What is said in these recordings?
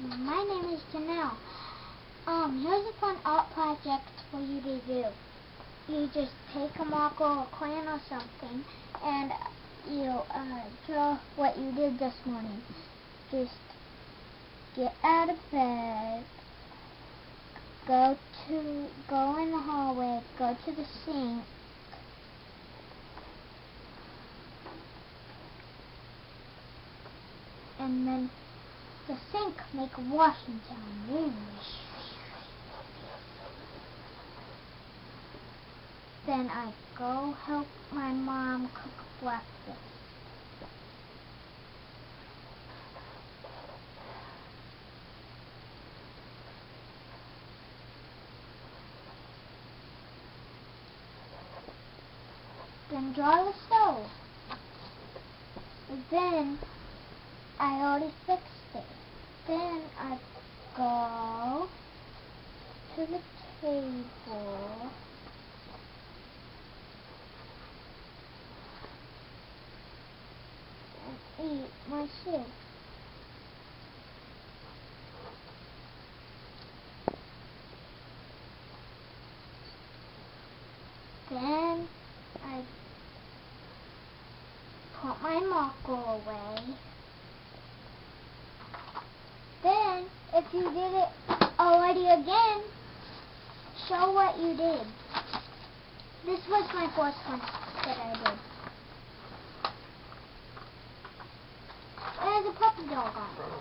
My name is Janelle. Here's a fun art project for you to do. You just take a marker or a crayon or something, and you draw what you did this morning. Just get out of bed, go in the hallway, go to the sink, and then the sink make a washing sound. Then I go help my mom cook breakfast. Then draw the stove. Then I already fixed it. Then I go to the table and eat my soup. Then I put my marker away. Then, if you did it already again, show what you did. This was my first one that I did. There's a puppy dog on it.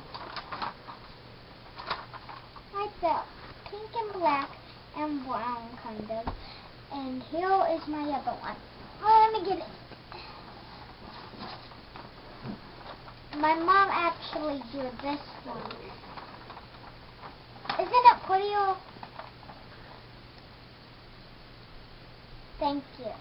Like that. Pink and black and brown, kind of. And here is my other one. Oh, let me get it. My mom actually drew this one. Isn't it pretty? Thank you.